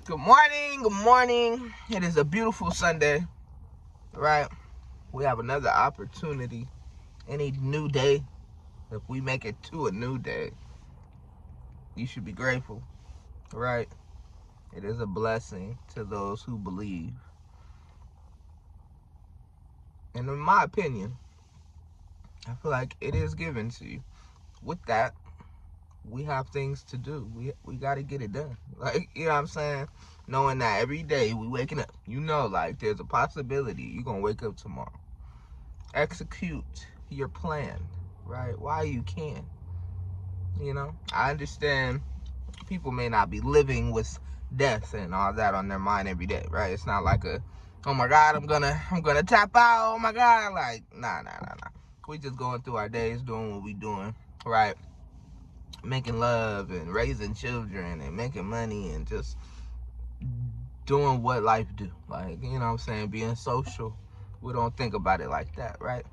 Good morning, good morning. It is a beautiful Sunday, right? We have another opportunity. Any new day, if we make it to a new day, you should be grateful, right? It is a blessing to those who believe. And in my opinion, I feel like it is given to you. With that, we have things to do. We got to get it done. Like, you know what I'm saying? Knowing that every day we waking up, like there's a possibility you're going to wake up tomorrow. Execute your plan, right? While you can. I understand people may not be living with death and all that on their mind every day, right? It's not like oh my God, I'm gonna tap out. Oh my God, like nah. We just going through our days, doing what we doing, right? Making love and raising children and making money and just doing what life do. Like, you know what I'm saying? Being social. We don't think about it like that, right?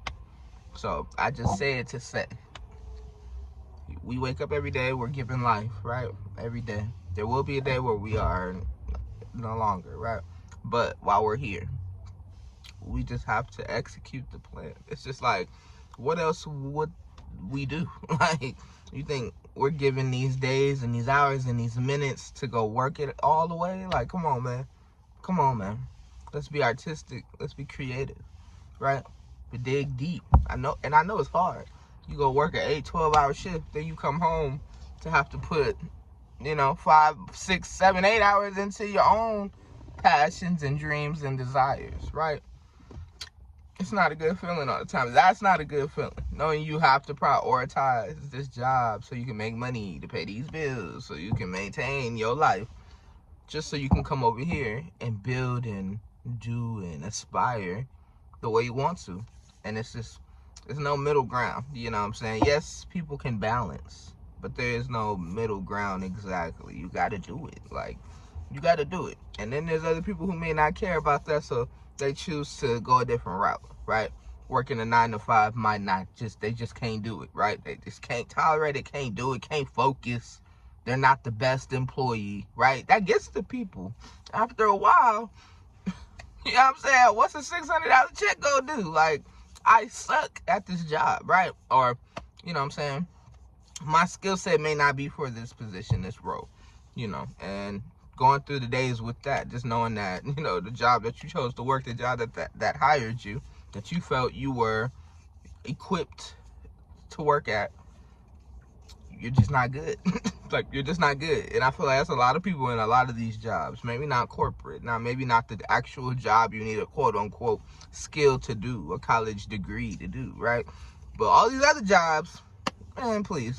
So I just say it to say, we wake up every day, we're given life, right? Every day. There will be a day where we are no longer, right? But while we're here, we just have to execute the plan. It's just like, what else would we do? Like, you think we're given these days and these hours and these minutes to go work it all the way? Like, come on, man. Let's be artistic. Let's be creative, right? But dig deep. I know it's hard. You go work an 8-12 hour shift, then you come home to have to put 5, 6, 7, 8 hours into your own passions and dreams and desires, right? It's not a good feeling all the time. That's not a good feeling. Knowing you have to prioritize this job so you can make money to pay these bills, so you can maintain your life, just so you can come over here and build and do and aspire the way you want to. And there's no middle ground. You know what I'm saying? Yes, people can balance, but there is no middle ground exactly. You got to do it. Like, you got to do it. And then there's other people who may not care about that, so they choose to go a different route, right? Working a 9 to 5 they just can't do it, right? They just can't tolerate it, can't do it, can't focus. They're not the best employee, right? That gets to people. After a while, you know what I'm saying? What's a $600 check gonna do? Like, I suck at this job, right? Or, you know what I'm saying? My skill set may not be for this position, this role, and going through the days with that, just knowing that, the job that you chose to work, the job that hired you, that you felt you were equipped to work at, you're just not good. Like, you're just not good. And I feel like that's a lot of people in a lot of these jobs. Maybe not corporate. Now, maybe not the actual job you need a quote-unquote skill to do, a college degree to do, right? But all these other jobs, man, please.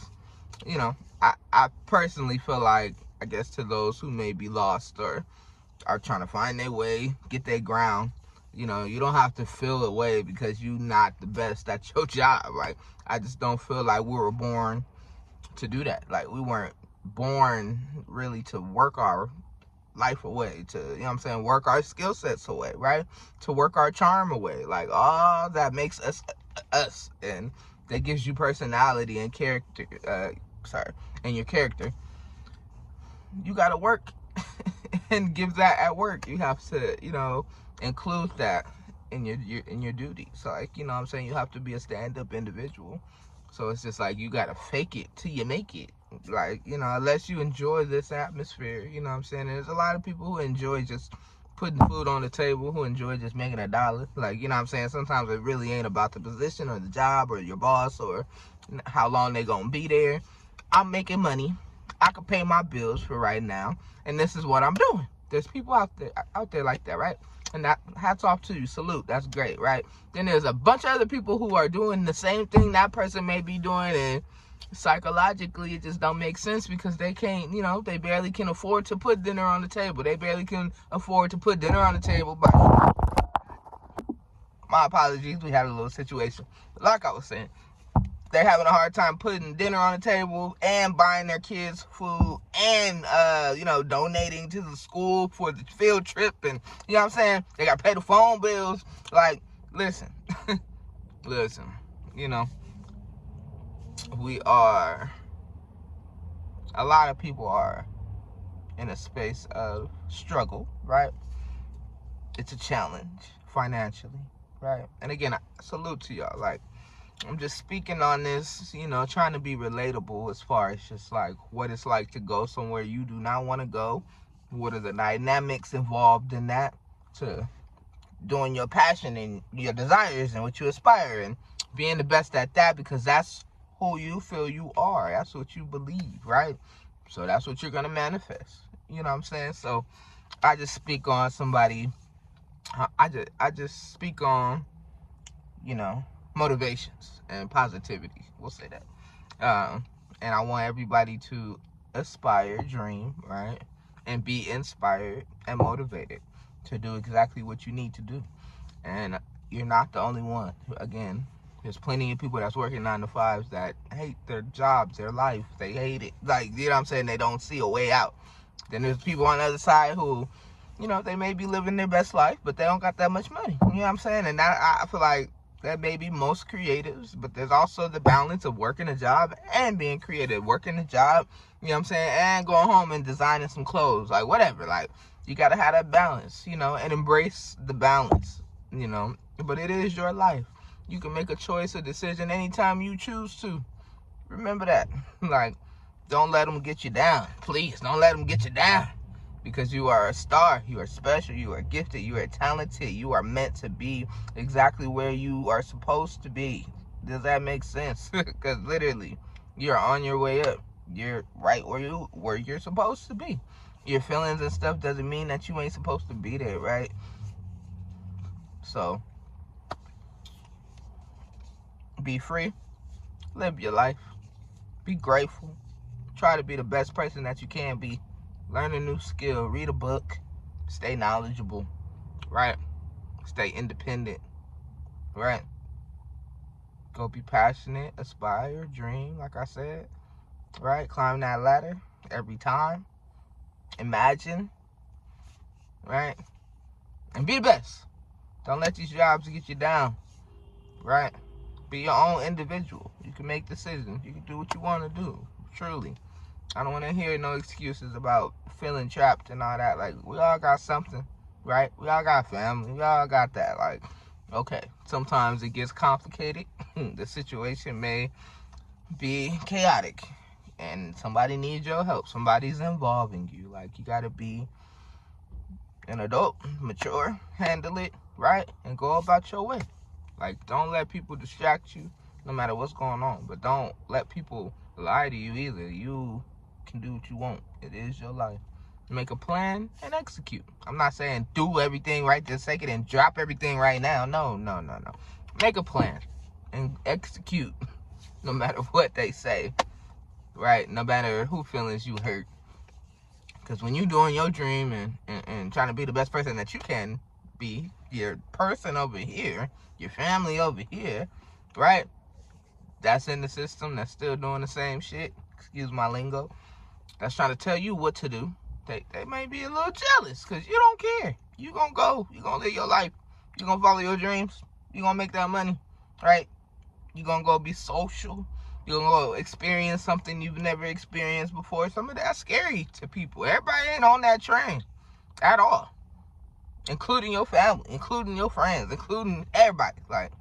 I personally feel like, I guess to those who may be lost or are trying to find their way, get their ground, you don't have to feel away because you're not the best at your job, right? I just don't feel like we were born to do that. Like, we weren't born really to work our life away, to, work our skill sets away, right? To work our charm away. Like, all that makes us us, and that gives you personality and character, and your character. You gotta work and give that at work. You have to, include that in your duty. So, like, you have to be a stand-up individual. So it's just like, you gotta fake it till you make it. Like, unless you enjoy this atmosphere, and there's a lot of people who enjoy just putting food on the table, who enjoy just making $1. Like, sometimes it really ain't about the position or the job or your boss or how long they gonna be there. I'm making money. I can pay my bills for right now, and this is what I'm doing. There's people out there like that, right? And that, hats off to you, salute, that's great, right? Then there's a bunch of other people who are doing the same thing that person may be doing, and psychologically it just don't make sense because they can't, they barely can afford to put dinner on the table. They barely can afford to put dinner on the table. But my apologies, we had a little situation. Like I was saying, they're having a hard time putting dinner on the table and buying their kids food and, donating to the school for the field trip. And, you know what I'm saying? They got to pay the phone bills. Like, listen, a lot of people are in a space of struggle, right? It's a challenge financially, right? And again, I salute to y'all. Like, I'm just speaking on this, trying to be relatable as far as just like what it's like to go somewhere you do not want to go. What are the dynamics involved in that, to doing your passion and your desires and what you aspire, and being the best at that, because that's who you feel you are. That's what you believe, right? So that's what you're going to manifest. You know what I'm saying? So I just speak on somebody. I just speak on, motivations and positivity. We'll say that. And I want everybody to aspire, dream, right? And be inspired and motivated to do exactly what you need to do. And you're not the only one. Again, there's plenty of people that's working 9 to 5s that hate their jobs, their life. They hate it. Like, you know what I'm saying? They don't see a way out. Then there's people on the other side who, they may be living their best life, but they don't got that much money. You know what I'm saying? And that, I feel like that may be most creatives, but there's also the balance of working a job and being creative. Working a job, you know what I'm saying, and going home and designing some clothes. Like, whatever. Like, you got to have that balance, and embrace the balance, But it is your life. You can make a choice, a decision anytime you choose to. Remember that. Like, don't let them get you down. Please, don't let them get you down. Because you are a star, you are special, you are gifted, you are talented, you are meant to be exactly where you are supposed to be. Does that make sense? Because literally, you're on your way up. You're right where you're supposed to be. Your feelings and stuff doesn't mean that you ain't supposed to be there, right? So, be free, live your life, be grateful, try to be the best person that you can be. Learn a new skill, read a book, stay knowledgeable, right? Stay independent, right? Go be passionate, aspire, dream, like I said, right? Climb that ladder every time. Imagine, right? And be the best. Don't let these jobs get you down, right? Be your own individual. You can make decisions. You can do what you want to do, truly. I don't want to hear no excuses about feeling trapped and all that. Like, we all got something, right? We all got family. We all got that. Like, okay, sometimes it gets complicated. The situation may be chaotic, and somebody needs your help. Somebody's involving you. Like, you got to be an adult, mature, handle it, right? And go about your way. Like, don't let people distract you no matter what's going on. But don't let people lie to you either. You can do what you want. It is your life. Make a plan and execute. I'm not saying do everything right this second and drop everything right now. No. Make a plan and execute no matter what they say, right? No matter who feelings you hurt. Because when you're doing your dream and trying to be the best person that you can be, your person over here, your family over here, right? That's in the system that's still doing the same shit. Excuse my lingo. That's trying to tell you what to do. They may be a little jealous because you don't care. You gonna go. You gonna live your life. You gonna follow your dreams. You gonna make that money, right? You gonna go be social. You gonna go experience something you've never experienced before. Some of that's scary to people. Everybody ain't on that train at all, including your family, including your friends, including everybody. Like,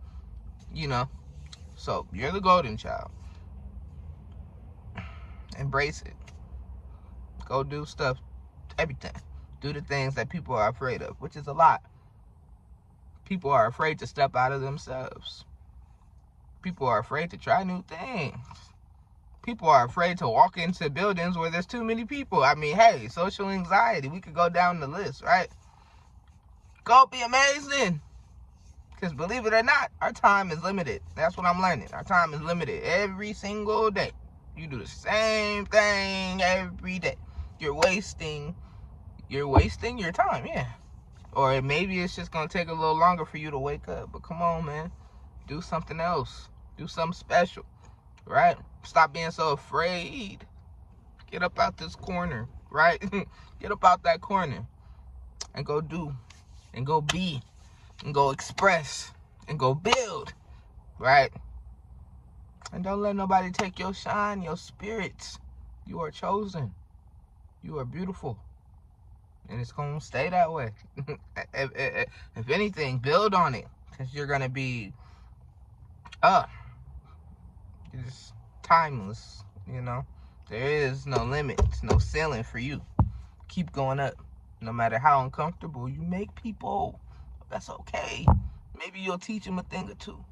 So you're the golden child. Embrace it. Go do stuff, everything. Do the things that people are afraid of, which is a lot. People are afraid to step out of themselves. People are afraid to try new things. People are afraid to walk into buildings where there's too many people. I mean, hey, social anxiety. We could go down the list, right? Go be amazing. Because believe it or not, our time is limited. That's what I'm learning. Our time is limited every single day. You do the same thing every day. You're wasting your time, yeah. Or maybe it's just going to take a little longer for you to wake up. But come on, man. Do something else. Do something special, right? Stop being so afraid. Get up out this corner, right? Get up out that corner and go do and go be and go express and go build, right? And don't let nobody take your shine, your spirits. You are chosen. You are beautiful. And it's going to stay that way. If anything, build on it. Because you're going to be just timeless, you know. There is no limits, no ceiling for you. Keep going up. No matter how uncomfortable you make people, that's okay. Maybe you'll teach them a thing or two.